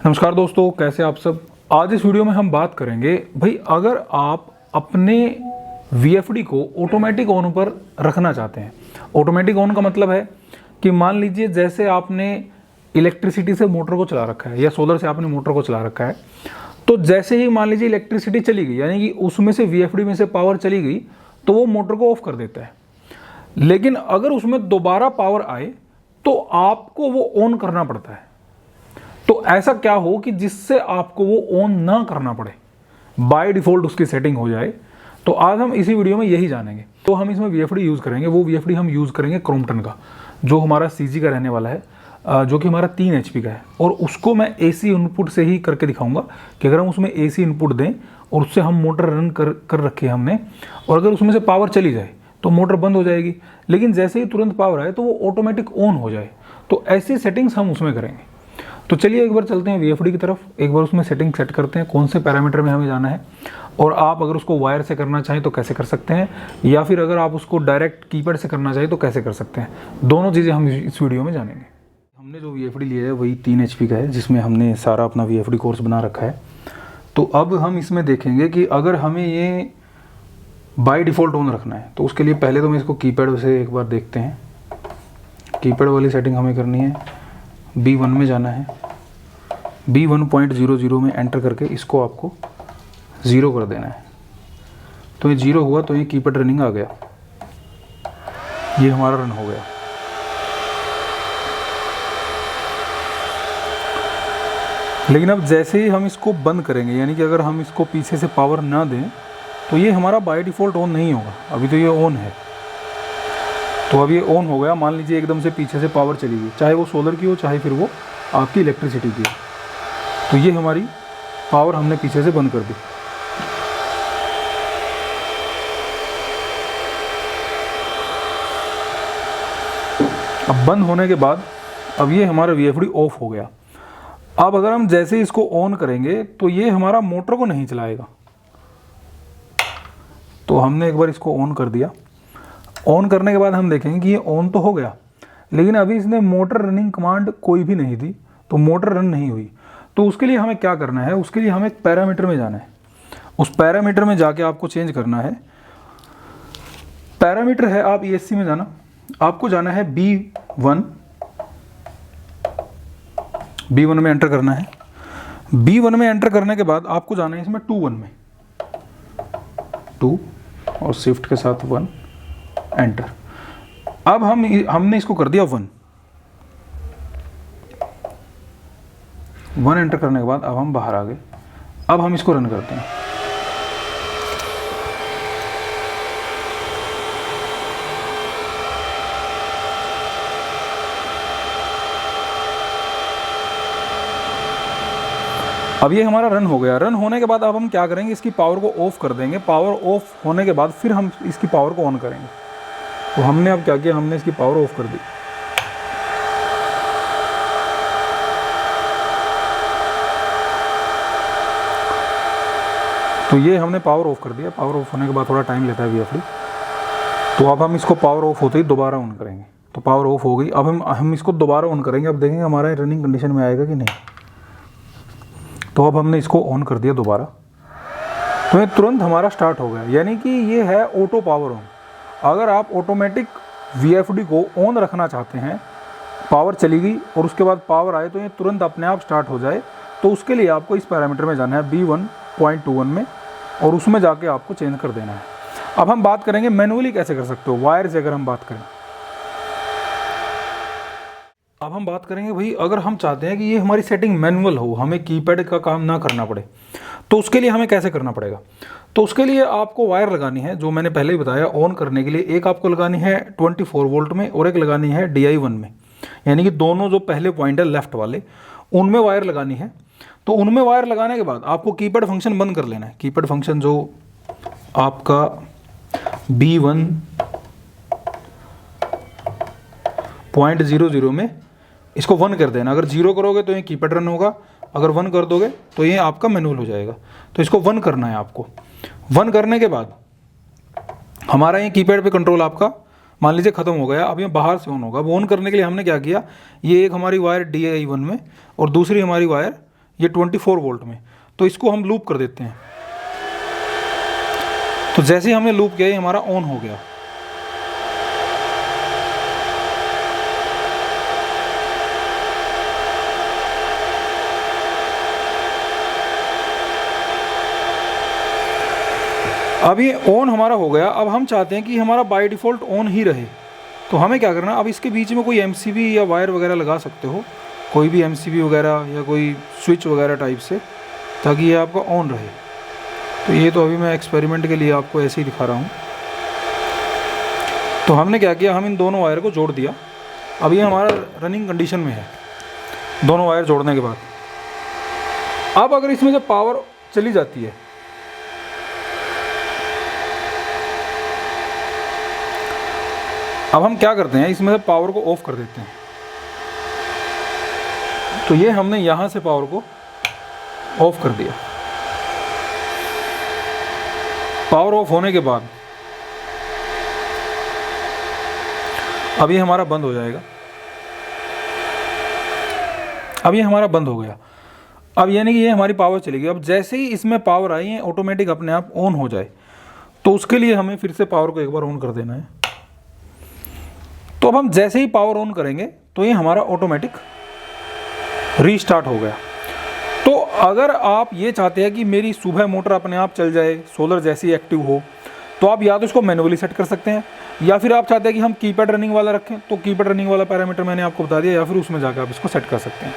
नमस्कार दोस्तों, कैसे आप सब। आज इस वीडियो में हम बात करेंगे भाई, अगर आप अपने VFD को ऑटोमेटिक ऑन पर रखना चाहते हैं। ऑटोमेटिक ऑन का मतलब है कि मान लीजिए जैसे आपने इलेक्ट्रिसिटी से मोटर को चला रखा है या सोलर से आपने मोटर को चला रखा है, तो जैसे ही मान लीजिए इलेक्ट्रिसिटी चली गई, यानी कि उसमें से VFD में से पावर चली गई, तो वो मोटर को ऑफ कर देता है। लेकिन अगर उसमें दोबारा पावर आए तो आपको वो ऑन करना पड़ता है। तो ऐसा क्या हो कि जिससे आपको वो ऑन ना करना पड़े, बाय डिफॉल्ट उसकी सेटिंग हो जाए। तो आज हम इसी वीडियो में यही जानेंगे। तो हम इसमें VFD यूज़ करेंगे। वो VFD हम यूज़ करेंगे क्रॉम्पटन का, जो हमारा CG का रहने वाला है, जो कि हमारा 3 HP का है। और उसको मैं AC इनपुट से ही करके दिखाऊंगा कि अगर हम उसमें AC इनपुट दें और उससे हम मोटर रन कर रखी है हमने, और अगर उसमें से पावर चली जाए तो मोटर बंद हो जाएगी, लेकिन जैसे ही तुरंत पावर आए तो वो ऑटोमेटिक ऑन हो जाए। तो ऐसी सेटिंग्स हम उसमें करेंगे। तो चलिए एक बार चलते हैं VFD की तरफ, एक बार उसमें सेटिंग सेट करते हैं, कौन से पैरामीटर में हमें जाना है। और आप अगर उसको वायर से करना चाहें तो कैसे कर सकते हैं, या फिर अगर आप उसको डायरेक्ट कीपैड से करना चाहें तो कैसे कर सकते हैं। दोनों चीज़ें हम इस वीडियो में जानेंगे। हमने जो VFD लिया है वही 3 HP का है, जिसमें हमने सारा अपना VFD कोर्स बना रखा है। तो अब हम इसमें देखेंगे कि अगर हमें ये बाय डिफ़ॉल्ट ऑन रखना है तो उसके लिए पहले तो मैं इसको कीपैड से एक बार देखते हैं। कीपैड वाली सेटिंग हमें करनी है, B1 में जाना है, B1.00 में एंटर करके इसको आपको 0 कर देना है। तो ये 0 हुआ तो ये कीपैड रनिंग आ गया, ये हमारा रन हो गया। लेकिन अब जैसे ही हम इसको बंद करेंगे, यानी कि अगर हम इसको पीछे से पावर ना दें तो ये हमारा बाय डिफ़ॉल्ट ऑन नहीं होगा। अभी तो ये ऑन है, तो अब ये ऑन हो गया। मान लीजिए एकदम से पीछे से पावर चली गई, चाहे वो सोलर की हो चाहे फिर वो आपकी इलेक्ट्रिसिटी की हो, तो ये हमारी पावर हमने पीछे से बंद कर दी। अब बंद होने के बाद अब ये हमारा VFD ऑफ हो गया। अब अगर हम जैसे ही इसको ऑन करेंगे तो ये हमारा मोटर को नहीं चलाएगा। तो हमने एक बार इसको ऑन कर दिया। ऑन करने के बाद हम देखेंगे कि ये ऑन तो हो गया, लेकिन अभी इसने मोटर रनिंग कमांड कोई भी नहीं दी, तो मोटर रन नहीं हुई। तो उसके लिए हमें क्या करना है, उसके लिए हमें पैरामीटर में जाना है। उस पैरामीटर में जाके आपको चेंज करना है। पैरामीटर है, आप ESC में जाना, आपको जाना है B1 में एंटर करना है। B1 में एंटर करने के बाद आपको जाना है इसमें 2 1 में, 2 और शिफ्ट के साथ 1 एंटर। अब हमने इसको कर दिया 1 एंटर करने के बाद अब हम बाहर आ गए। अब हम इसको रन करते हैं। अब ये हमारा रन हो गया। रन होने के बाद अब हम क्या करेंगे, इसकी पावर को ऑफ कर देंगे। पावर ऑफ होने के बाद फिर हम इसकी पावर को ऑन करेंगे। तो हमने अब क्या किया, हमने इसकी पावर ऑफ कर दी। तो ये हमने पावर ऑफ कर दिया। पावर ऑफ होने के बाद थोड़ा टाइम लेता है VFD। तो अब हम इसको पावर ऑफ होते ही दोबारा ऑन करेंगे। तो पावर ऑफ हो गई। अब हम इसको दोबारा ऑन करेंगे। अब देखेंगे हमारा रनिंग कंडीशन में आएगा कि नहीं। तो अब हमने इसको ऑन कर दिया दोबारा, तो ये तुरंत हमारा स्टार्ट हो गया। यानी कि ये है ऑटो पावर ऑन। अगर आप ऑटोमेटिक VFD को ऑन रखना चाहते हैं, पावर चली गई और उसके बाद पावर आए तो ये तुरंत अपने आप स्टार्ट हो जाए, तो उसके लिए आपको इस पैरामीटर में जाना है B1.21 में, और उसमें जाके आपको चेंज कर देना है। अब हम बात करेंगे मैनुअली कैसे कर सकते हो, वायर से अगर हम बात करें। अब हम बात करेंगे भाई, अगर हम चाहते हैं कि ये हमारी सेटिंग मैनुअल हो, हमें कीपैड का काम ना करना पड़े, तो उसके लिए हमें कैसे करना पड़ेगा। तो उसके लिए आपको वायर लगानी है, जो मैंने पहले ही बताया। ऑन करने के लिए एक आपको लगानी है 24 वोल्ट में और एक लगानी है DI1 में, यानी कि दोनों जो पहले पॉइंट है लेफ्ट वाले, उनमें वायर लगानी है। तो उनमें वायर लगाने के बाद आपको कीपैड फंक्शन बंद कर लेना है। कीपैड फंक्शन जो आपका B1.00 में इसको 1 कर देना। अगर 0 करोगे तो ये कीपैड रन होगा, अगर 1 कर दोगे तो ये आपका मैनुअल हो जाएगा। तो इसको 1 करना है आपको। 1 करने के बाद हमारा ये कीपैड पे कंट्रोल आपका मान लीजिए खत्म हो गया। अब ये बाहर से ऑन होगा। अब ऑन करने के लिए हमने क्या किया, ये एक हमारी वायर DI1 में और दूसरी हमारी वायर ये 24 वोल्ट में। तो इसको हम लूप कर देते हैं। तो जैसे ही हमने लूप किया, ये हमारा ऑन हो गया। अब ये ऑन हमारा हो गया। अब हम चाहते हैं कि हमारा बाय डिफ़ॉल्ट ऑन ही रहे। तो हमें क्या करना, अब इसके बीच में कोई एमसीबी या वायर वगैरह लगा सकते हो, कोई भी एमसीबी वगैरह या कोई स्विच वगैरह टाइप से, ताकि ये आपका ऑन रहे। तो ये तो अभी मैं एक्सपेरिमेंट के लिए आपको ऐसे ही दिखा रहा हूँ। तो हमने क्या किया, हम इन दोनों वायर को जोड़ दिया। अब ये हमारा रनिंग कंडीशन में है दोनों वायर जोड़ने के बाद। अब अगर इसमें जब पावर चली जाती है, अब हम क्या करते हैं, इसमें से पावर को ऑफ कर देते हैं। तो ये हमने यहाँ से पावर को ऑफ कर दिया। पावर ऑफ होने के बाद अब ये हमारा बंद हो जाएगा। अब ये हमारा बंद हो गया। अब यानी कि ये हमारी पावर चलेगी। अब जैसे ही इसमें पावर आई है, ऑटोमेटिक अपने आप ऑन हो जाए, तो उसके लिए हमें फिर से पावर को एक बार ऑन कर देना है। तो अब हम जैसे ही पावर ऑन करेंगे, तो ये हमारा ऑटोमेटिक रीस्टार्ट हो गया। तो अगर आप ये चाहते हैं कि मेरी सुबह मोटर अपने आप चल जाए, सोलर जैसी एक्टिव हो, तो आप या तो इसको मैनुअली सेट कर सकते हैं, या फिर आप चाहते हैं कि हम कीपैड रनिंग वाला रखें, तो कीपैड रनिंग वाला पैरामीटर मैंने आपको बता दिया, या फिर उसमें जाकर आप इसको सेट कर सकते हैं।